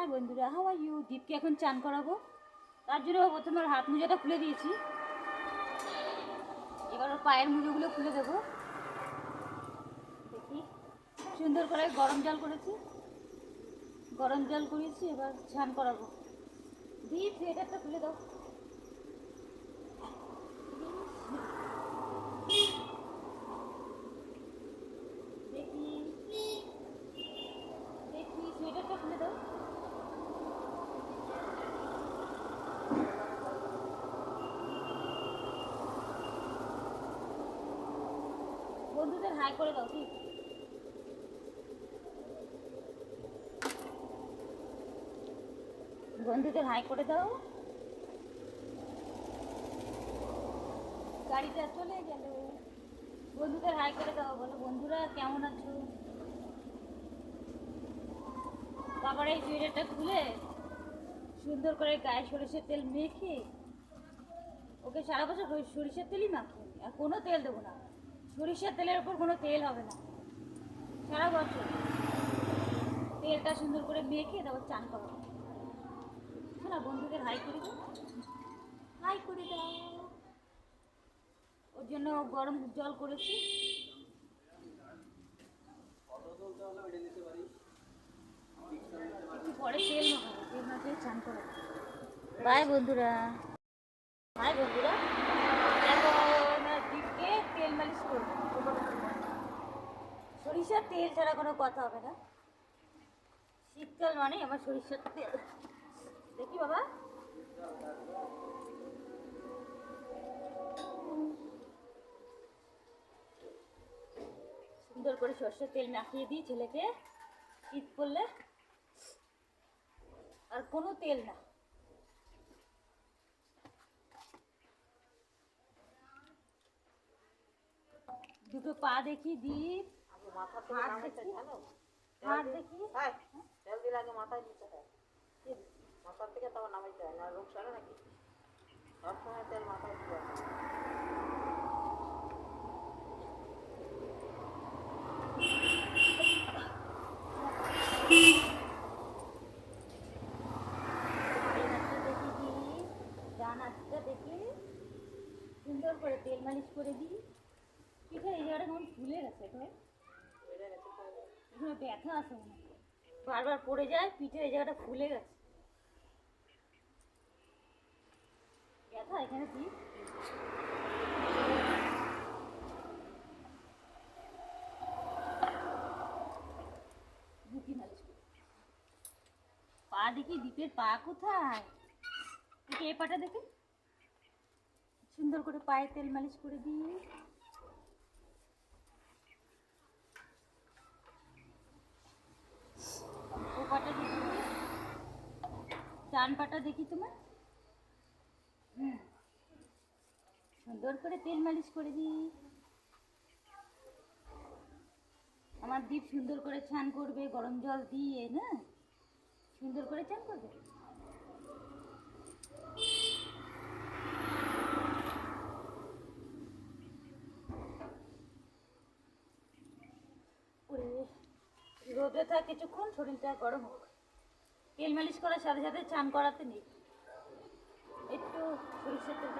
High বন্ধুরা, how are you? দীপকে এখন চান করাবো, তার জন্য প্রথমে ওর হাত মোজাটা খুলে দিয়েছি। এবার ওর পায়ের মুজোগুলো খুলে দেবো। দেখি, সুন্দর করে গরম জল করেছি, গরম জল করিয়েছি, এবার চান করাবো। দীপ, সোয়েটারটা খুলে দাও। দেখি দেখি সোয়েটারটা খুলে দাও। বন্ধুদের হাই করে দাও। ঠিক, বন্ধুদের হাই করে দাও। গাড়িটা চলে গেল। বন্ধুদের হাই করে দাও, বলো বন্ধুরা কেমন আছো। তারপরে এই সোয়েটারটা খুলে সুন্দর করে গায়ে সরিষার তেল মেখে, ওকে সারা বছর সরিষার তেলই মাখি, আর কোনো তেল দেবো না। সরিষার তেলের ওপর কোনো তেল হবে না সারা বছর। তেলটা সুন্দর করে মেখে তারপর চান করাবো। না, বন্ধুদের হাই করে দাও, হাই করে দাও। ওর জন্য গরম জল করেছি। একটু পরে তেল মাখাবো, তেল মাখিয়ে চান করাবো। বাই বন্ধুরা, হাই বন্ধুরা। এখন দীপকে তেল মালিশ করবো। সরিষার তেল ছাড়া কোনো কথা হবে না। শীতকাল মানে আমার সরিষার তেল। দেখি বাবা, সুন্দর করে সর্ষের তেল মাখিয়ে দিই ছেলেকে। শীত করলে আর কোনো তেল না। দুটো পা দেখি, দীপ হাত দেখি, হাত দেখি। তেল দিলে আগে মাথায় দিতে হয়, মাথার থেকে তখন নামাইতে হয়, না রোগ সারে নাকি? সবসময় তেল মাথায় দিতে হয়। দেখি সুন্দর করে তেল মালিশ করে দিই। পিঠে এই জায়গাটা কেমন ফুলে গেছে, এখানে ব্যথা আছে মনে হয়, বারবার পড়ে যায়। পিঠে এই জায়গাটা ফুলে গেছে, ব্যথা এখানে। কি বুকি মালিশ করি। পা দেখি, দীপের পা কোথায়? দেখি এই পাটা দেখি, সুন্দর করে পায়ে তেল মালিশ করে দিই। ও পাটা দেখি, ডান পাটা দেখি তোমার। সুন্দর করে তেল মালিশ করে দিই। আমার দীপ সুন্দর করে স্নান করবে গরম জল দিয়ে, না সুন্দর করে স্নান করবে। রোদে থাক কিছুক্ষণ, শরীরটা গরম হোক। তেল মালিশ করার সাথে সাথে স্নান করাতে নেই, একটু সরিষার তেল